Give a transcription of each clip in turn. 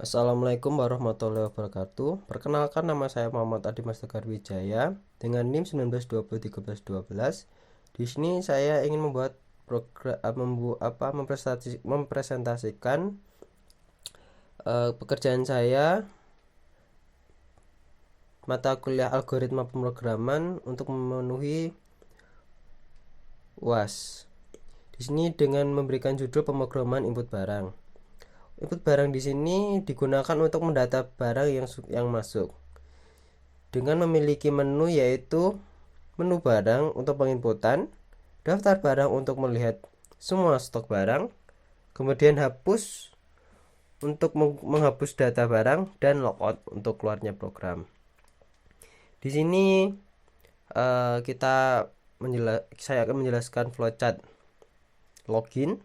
Assalamualaikum warahmatullahi wabarakatuh. Perkenalkan, nama saya Muhammad Adi Mas Tegar Wijaya dengan NIM 19201312. Di sini saya ingin membuat mempresentasikan pekerjaan saya mata kuliah algoritma pemrograman untuk memenuhi UAS. Di sini dengan memberikan judul pemrograman input barang. Input barang di sini digunakan untuk mendata barang yang masuk dengan memiliki menu, yaitu menu barang untuk penginputan, daftar barang untuk melihat semua stok barang, kemudian hapus untuk menghapus data barang, dan logout untuk keluarnya program. Di sini saya akan menjelaskan flowchart login.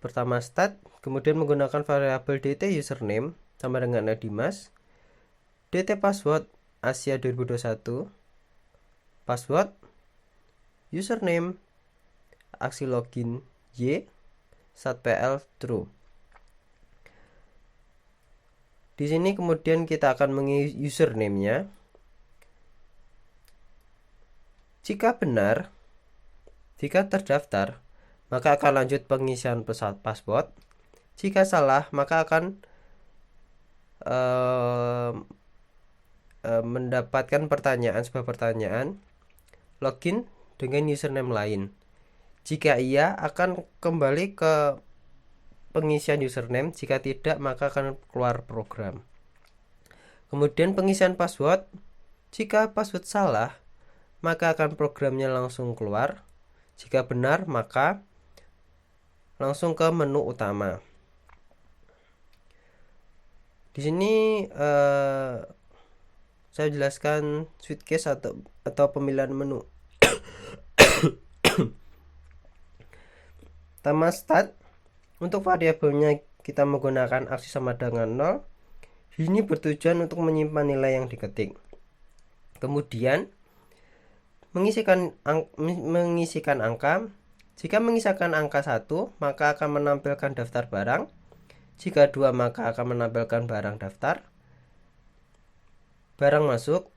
Pertama start, kemudian menggunakan variabel dt username sama dengan Nadimas, dt password Asia 2021, password username aksi login y satpl true. Di sini kemudian kita akan mengisi username-nya. Jika benar, jika terdaftar, maka akan lanjut pengisian password. Jika salah, maka akan mendapatkan sebuah pertanyaan login dengan username lain. Jika iya, akan kembali ke pengisian username. Jika tidak, maka akan keluar program. Kemudian pengisian password. Jika password salah, maka akan programnya langsung keluar. Jika benar, maka langsung ke menu utama. Di sini saya jelaskan switch case atau pemilihan menu. Pertama start, untuk variabelnya kita menggunakan aksi sama dengan 0. Ini bertujuan untuk menyimpan nilai yang diketik. Kemudian mengisikan angka. Jika mengisahkan angka 1, maka akan menampilkan daftar barang. Jika 2, maka akan menampilkan barang daftar, barang masuk.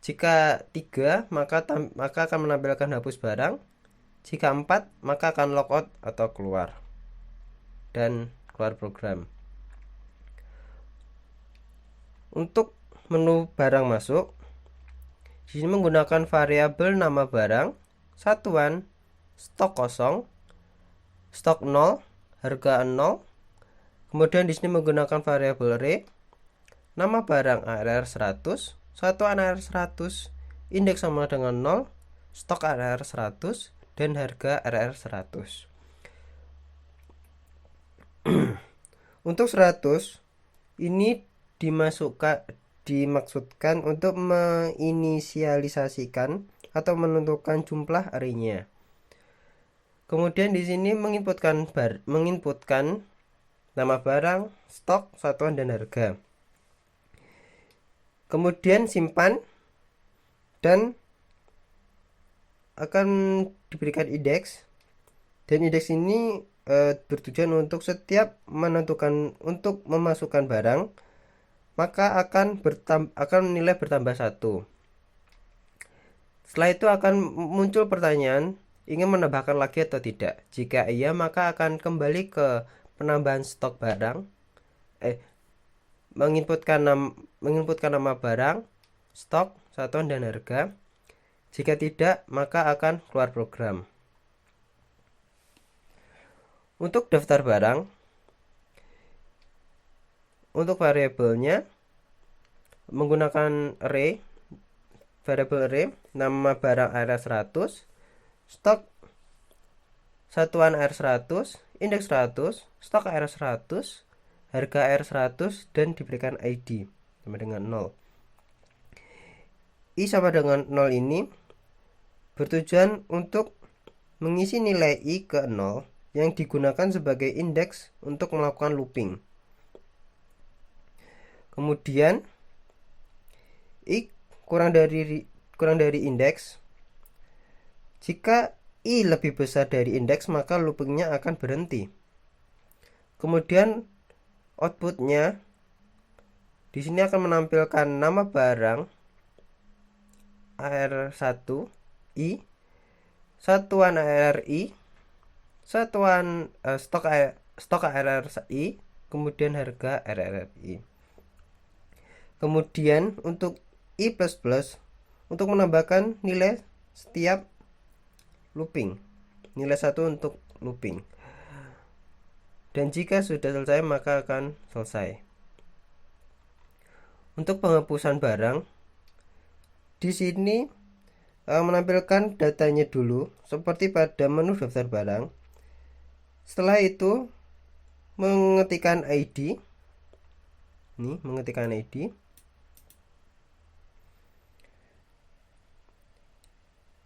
Jika 3, maka akan menampilkan hapus barang. Jika 4, maka akan logout atau keluar dan keluar program. Untuk menu barang masuk, di sini menggunakan variabel nama barang, satuan, stok kosong, stok 0, harga 0. Kemudian di sini menggunakan variabel array, nama barang ARR 100, satuan ARR 100, indeks sama dengan 0, stok ARR 100, dan harga ARR 100. Untuk 100 ini dimaksudkan untuk menginisialisasikan atau menentukan jumlah array-nya. Kemudian di sini menginputkan nama barang, stok, satuan, dan harga. Kemudian simpan dan akan diberikan indeks. Dan indeks ini bertujuan untuk setiap untuk memasukkan barang, maka akan nilai bertambah 1. Setelah itu akan muncul pertanyaan, ingin menambahkan lagi atau tidak. Jika iya, maka akan kembali ke penambahan stok barang, menginputkan nama barang, stok, satuan, dan harga. Jika tidak, maka akan keluar program. Untuk daftar barang, untuk variabelnya menggunakan variabel array, nama barang ARR 100, stok satuan ARR 100, indeks 100, stok ARR 100, harga ARR 100, dan diberikan ID sama dengan 0. I sama dengan 0 ini bertujuan untuk mengisi nilai I ke 0 yang digunakan sebagai indeks untuk melakukan looping. Kemudian I kurang dari indeks. Jika I lebih besar dari indeks, maka loopingnya akan berhenti. Kemudian outputnya di sini akan menampilkan nama barang AR1I, satuan ARI, satuan stok ARRI, kemudian harga RRI. Kemudian untuk I++ untuk menambahkan nilai setiap looping, nilai 1 untuk looping. Dan jika sudah selesai maka akan selesai. Untuk penghapusan barang, di sini menampilkan datanya dulu seperti pada menu daftar barang. Setelah itu mengetikkan ID. Ini mengetikkan ID.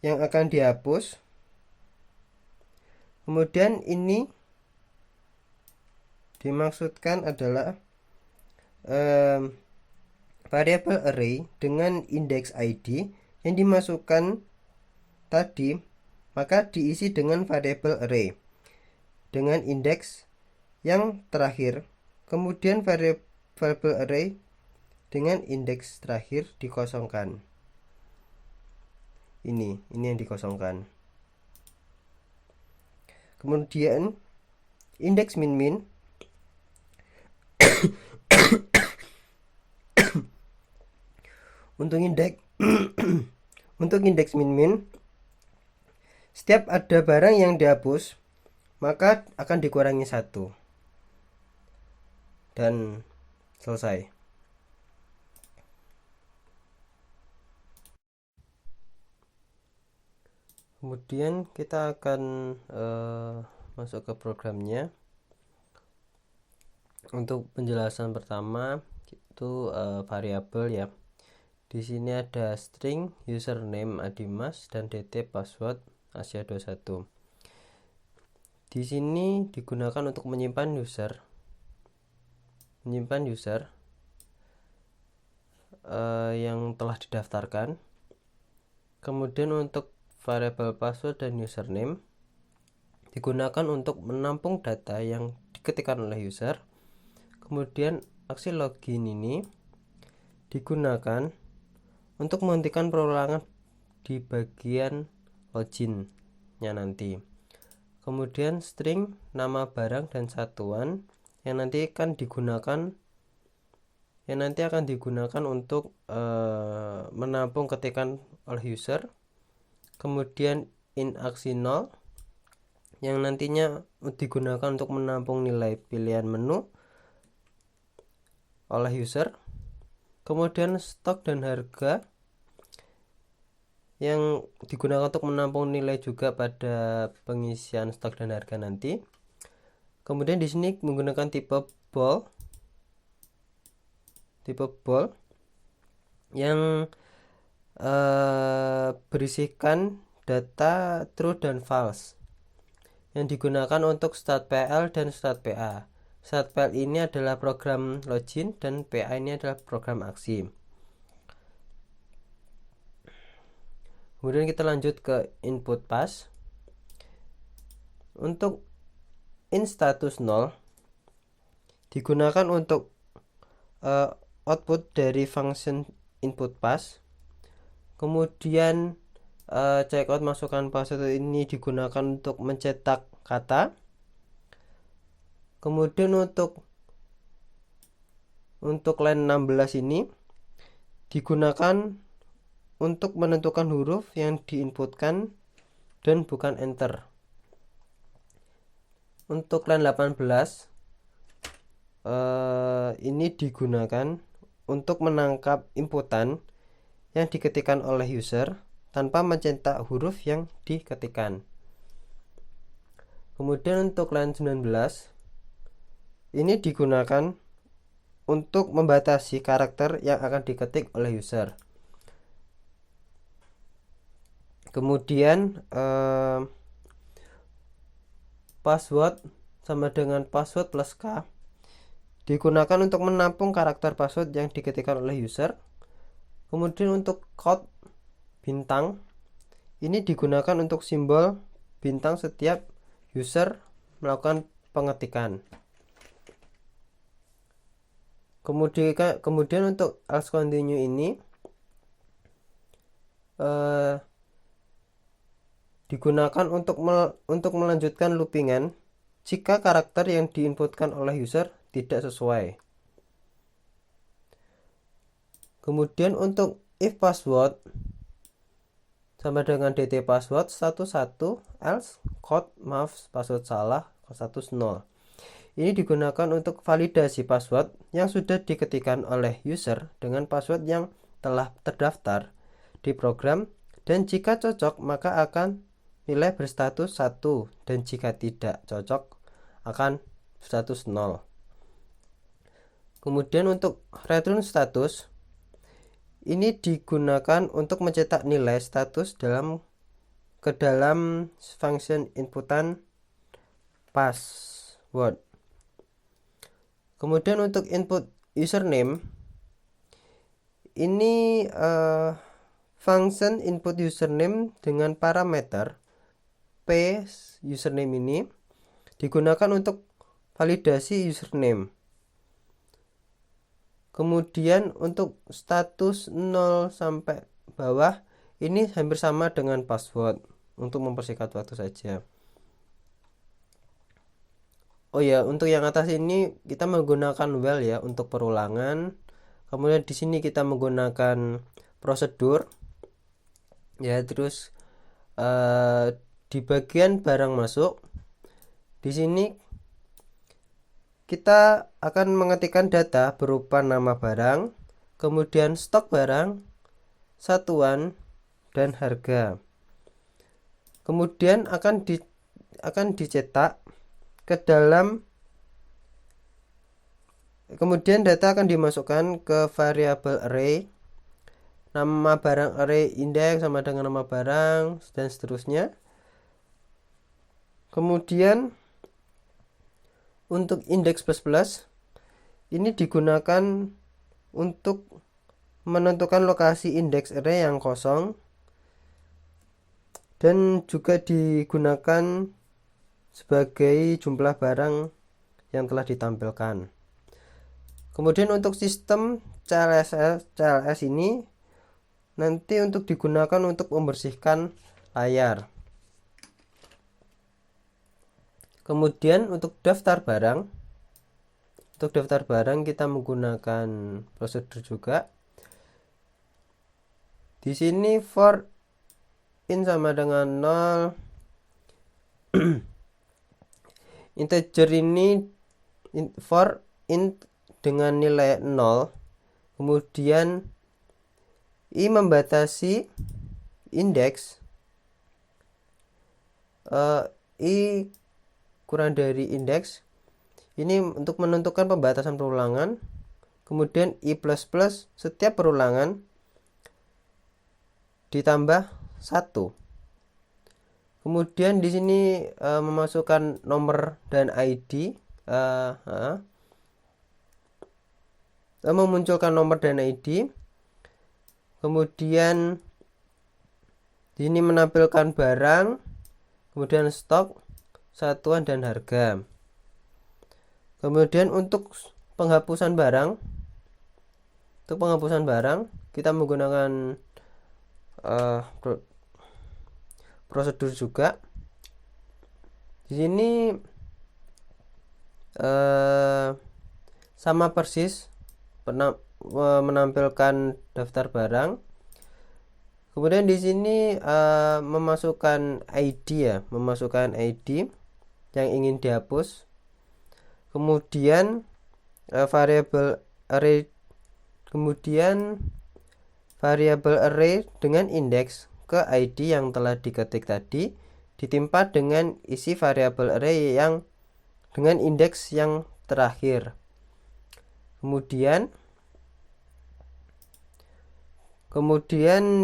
Yang akan dihapus. Kemudian ini dimaksudkan adalah variabel array dengan indeks ID yang dimasukkan tadi, maka diisi dengan variabel array dengan indeks yang terakhir. Kemudian variabel array dengan indeks terakhir dikosongkan. Ini yang dikosongkan. Kemudian indeks min untuk indeks untuk indeks min setiap ada barang yang dihapus maka akan dikurangi 1 dan selesai. Kemudian kita akan masuk ke programnya. Untuk penjelasan pertama itu variabel ya. Di sini ada string username Adimas dan dt password Asia21. Di sini digunakan untuk menyimpan user yang telah didaftarkan. Kemudian untuk variabel password dan username digunakan untuk menampung data yang diketikkan oleh user. Kemudian aksi login ini digunakan untuk menghentikan perulangan di bagian login-nya nanti. Kemudian string nama barang dan satuan yang nanti akan digunakan untuk menampung ketikan oleh user. Kemudian in aksi 0 yang nantinya digunakan untuk menampung nilai pilihan menu oleh user. Kemudian stok dan harga yang digunakan untuk menampung nilai juga pada pengisian stok dan harga nanti. Kemudian di sini menggunakan tipe bool yang berisikan data true dan false yang digunakan untuk startpl dan startpa. Startpl ini adalah program login dan PA ini adalah program aksi. Kemudian kita lanjut ke input pass. Untuk in status 0 digunakan untuk output dari function input pass. Kemudian checkout masukkan password ini digunakan untuk mencetak kata. Kemudian untuk line 16 ini digunakan untuk menentukan huruf yang diinputkan dan bukan enter. Untuk line 18 ini digunakan untuk menangkap inputan yang diketikkan oleh user tanpa mencetak huruf yang diketikkan. Kemudian untuk line 19 ini digunakan untuk membatasi karakter yang akan diketik oleh user. Kemudian password sama dengan password plus K digunakan untuk menampung karakter password yang diketikkan oleh user. Kemudian untuk code bintang ini digunakan untuk simbol bintang setiap user melakukan pengetikan. Kemudian untuk else continue ini digunakan untuk melanjutkan loopingan jika karakter yang diinputkan oleh user tidak sesuai. Kemudian untuk if password sama dengan dt password status 1 else code password salah status 0. Ini digunakan untuk validasi password yang sudah diketikkan oleh user dengan password yang telah terdaftar di program, dan jika cocok maka akan nilai berstatus 1 dan jika tidak cocok akan status 0. Kemudian untuk return status ini digunakan untuk mencetak nilai status ke dalam function inputan password. Kemudian untuk input username ini function input username dengan parameter p username ini digunakan untuk validasi username. Kemudian untuk status 0 sampai bawah ini hampir sama dengan password untuk mempersingkat waktu saja. Oh ya, untuk yang atas ini kita menggunakan while ya untuk perulangan. Kemudian di sini kita menggunakan prosedur ya. Terus di bagian barang masuk di sini kita akan mengetikkan data berupa nama barang, kemudian stok barang, satuan, dan harga. Kemudian akan dicetak ke dalam, kemudian data akan dimasukkan ke variabel array. Nama barang array index sama dengan nama barang dan seterusnya. Kemudian untuk index plus ini digunakan untuk menentukan lokasi index array yang kosong, dan juga digunakan sebagai jumlah barang yang telah ditampilkan. Kemudian untuk sistem CLS ini nanti untuk digunakan untuk membersihkan layar. Kemudian untuk daftar barang kita menggunakan prosedur juga. Di sini for in sama dengan 0. Integer ini for int dengan nilai 0. Kemudian i membatasi indeks, i kurang dari indeks ini untuk menentukan pembatasan perulangan. Kemudian i++ setiap perulangan ditambah 1. Kemudian di sini memasukkan nomor dan ID, memunculkan nomor dan ID. Kemudian di sini menampilkan barang, kemudian stok, satuan, dan harga. Kemudian untuk penghapusan barang kita menggunakan prosedur juga. Di sini sama persis menampilkan daftar barang. Kemudian di sini memasukkan ID yang ingin dihapus. Kemudian variabel array dengan indeks ke ID yang telah diketik tadi ditimpa dengan isi variabel array yang dengan indeks yang terakhir. Kemudian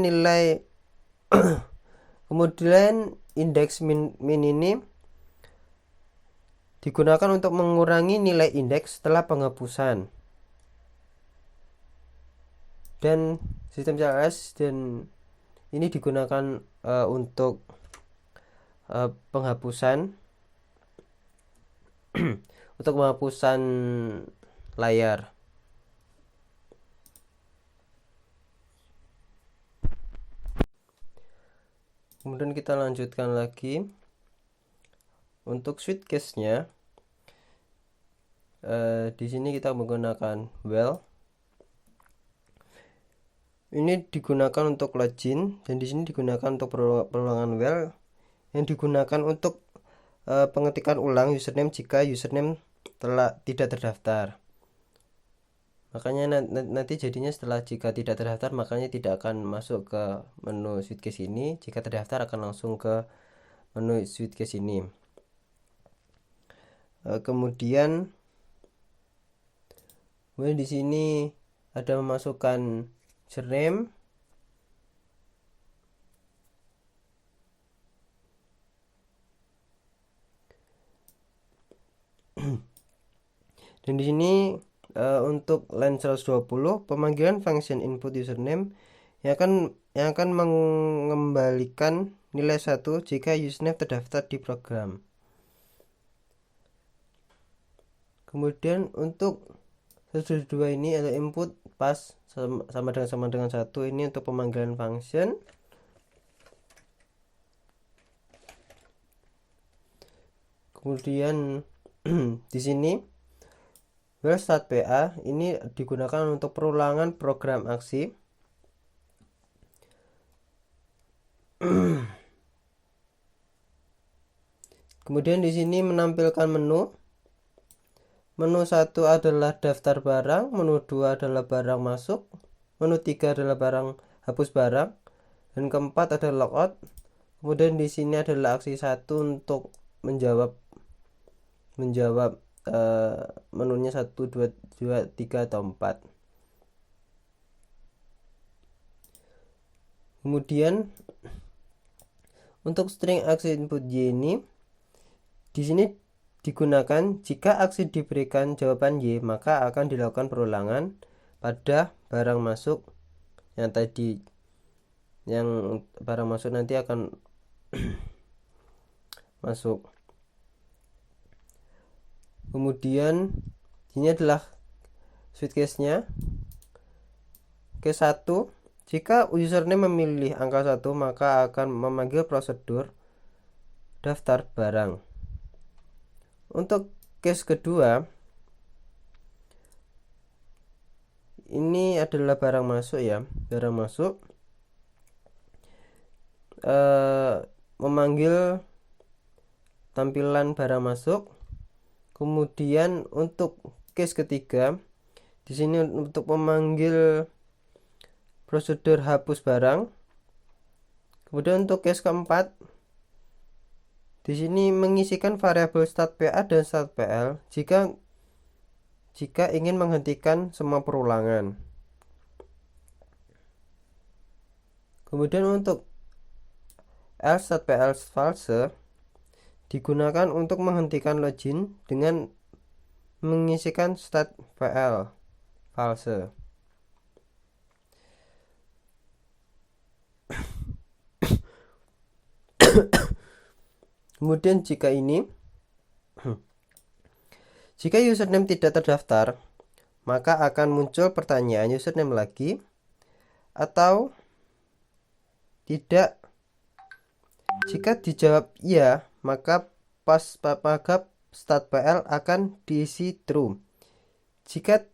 nilai kemudian indeks min ini digunakan untuk mengurangi nilai indeks setelah penghapusan. Dan sistem CLS dan ini digunakan untuk penghapusan untuk penghapusan layar. Kemudian kita lanjutkan lagi untuk switch case-nya. Di sini kita menggunakan well. Ini digunakan untuk login dan di sini digunakan untuk perulangan well yang digunakan untuk pengetikan ulang username jika username tidak terdaftar. Makanya nanti jadinya setelah jika tidak terdaftar, makanya tidak akan masuk ke menu switch case ini. Jika terdaftar akan langsung ke menu switch case ini. Kemudian di sini ada memasukkan username, dan di sini untuk line 120 pemanggilan function input username yang akan mengembalikan nilai 1 jika username terdaftar di program. Kemudian untuk 122 ini ada input pas sama dengan 1 ini untuk pemanggilan function. Kemudian di sini well start PA ini digunakan untuk perulangan program aksi. Kemudian di sini menampilkan menu. Menu 1 adalah daftar barang, menu 2 adalah barang masuk, menu 3 adalah barang hapus barang, dan keempat adalah logout. Kemudian di sini adalah aksi 1 untuk menjawab menunya 1, 2, 3 atau 4. Kemudian untuk string aksi input Y ini di sini digunakan jika aksi diberikan jawaban Y, maka akan dilakukan perulangan pada barang masuk yang barang masuk nanti akan masuk. Kemudian ini adalah switch case-nya. Case 1, jika username memilih angka 1 maka akan memanggil prosedur daftar barang. Untuk case kedua, ini adalah barang masuk ya. Barang masuk memanggil tampilan barang masuk. Kemudian untuk case ketiga, di sini untuk memanggil prosedur hapus barang. Kemudian untuk case keempat, di sini mengisikan variabel start PA dan start PL jika ingin menghentikan semua perulangan. Kemudian untuk else start PL false digunakan untuk menghentikan login dengan mengisikan start PL false. Kemudian jika username tidak terdaftar, maka akan muncul pertanyaan username lagi atau tidak. Jika dijawab iya, maka start PL akan diisi true. Jika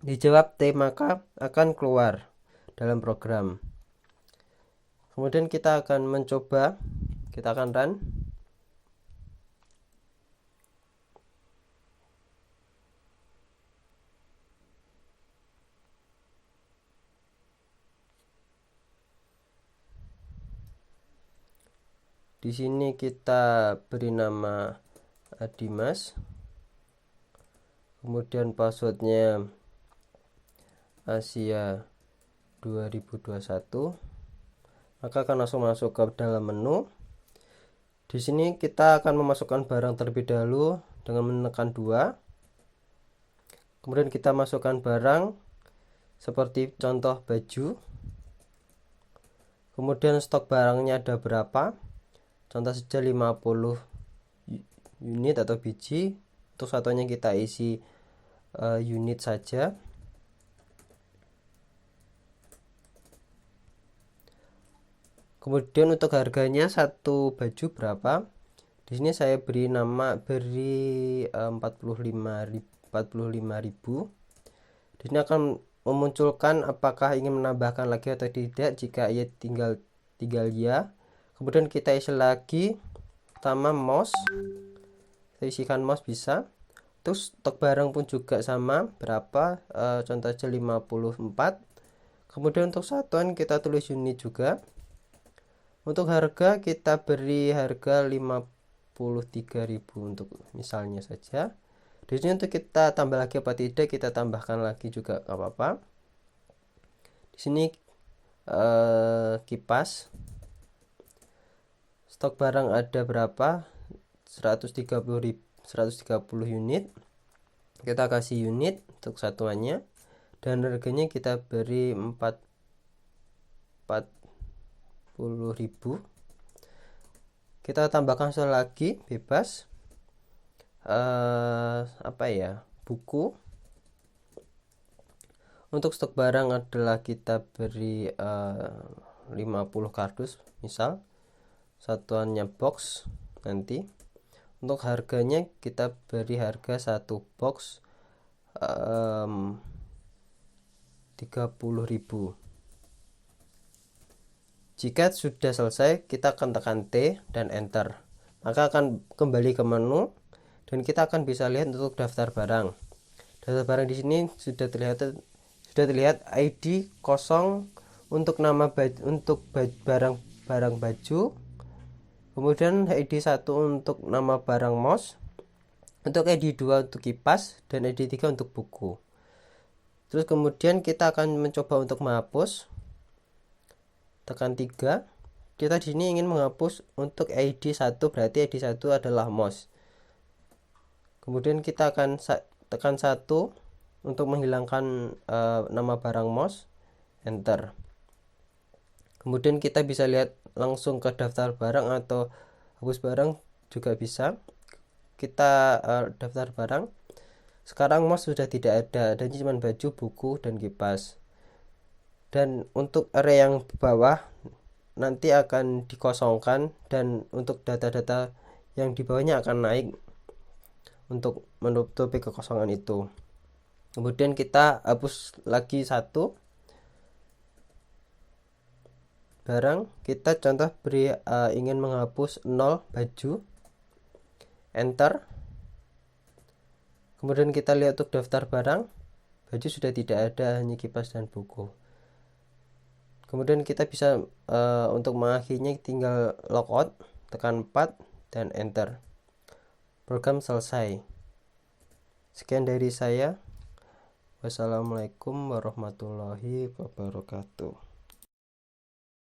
dijawab T, maka akan keluar dalam program. Kemudian kita akan mencoba, kita akan run. Di sini kita beri nama Dimas. Kemudian passwordnya Asia 2021. Maka akan langsung masuk ke dalam menu. Di sini kita akan memasukkan barang terlebih dahulu dengan menekan 2. Kemudian kita masukkan barang seperti contoh baju. Kemudian stok barangnya ada berapa? Contoh saja 50 unit atau biji. Untuk satunya kita isi unit saja. Kemudian untuk harganya satu baju berapa? Di sini saya beri 45.000. Di sini akan memunculkan apakah ingin menambahkan lagi atau tidak. Jika ia tinggal ya. Kemudian kita isi lagi pertama mouse. Kita isikan mouse bisa. Terus stok barang pun juga sama, berapa? Contoh aja 54. Kemudian untuk satuan kita tulis unit juga. Untuk harga kita beri harga 53.000 untuk misalnya saja. Di sini untuk kita tambah lagi apa tidak, kita tambahkan lagi juga nggak apa-apa. Di sini kipas. Stok barang ada berapa? 130 unit. Kita kasih unit untuk satuannya dan harganya kita beri 40.000. Kita tambahkan sekali lagi bebas buku. Untuk stok barang adalah kita beri 50 kardus misal, satuannya box. Nanti untuk harganya kita beri harga satu box 30.000. Jika sudah selesai, kita akan tekan T dan enter, maka akan kembali ke menu dan kita akan bisa lihat untuk daftar barang. Daftar barang di sini sudah terlihat ID kosong untuk nama untuk barang baju. Kemudian ID 1 untuk nama barang mouse, untuk ID 2 untuk kipas, dan ID 3 untuk buku. Terus kemudian kita akan mencoba untuk menghapus. Tekan 3. Kita di sini ingin menghapus untuk ID 1, berarti ID 1 adalah mouse. Kemudian kita akan tekan 1 untuk menghilangkan nama barang mouse, enter. Kemudian kita bisa lihat langsung ke daftar barang atau hapus barang juga bisa. Kita daftar barang. Sekarang mouse sudah tidak ada, dan cuma baju, buku, dan kipas. Dan untuk area yang bawah nanti akan dikosongkan, dan untuk data-data yang di bawahnya akan naik untuk menutupi kekosongan itu. Kemudian kita hapus lagi satu barang. Kita contoh beri ingin menghapus 0 baju, enter. Kemudian kita lihat untuk daftar barang, baju sudah tidak ada, hanya kipas dan buku. Kemudian kita bisa untuk mengakhirinya tinggal logout, tekan 4 dan enter. Program selesai. Sekian dari saya. Wassalamualaikum warahmatullahi wabarakatuh.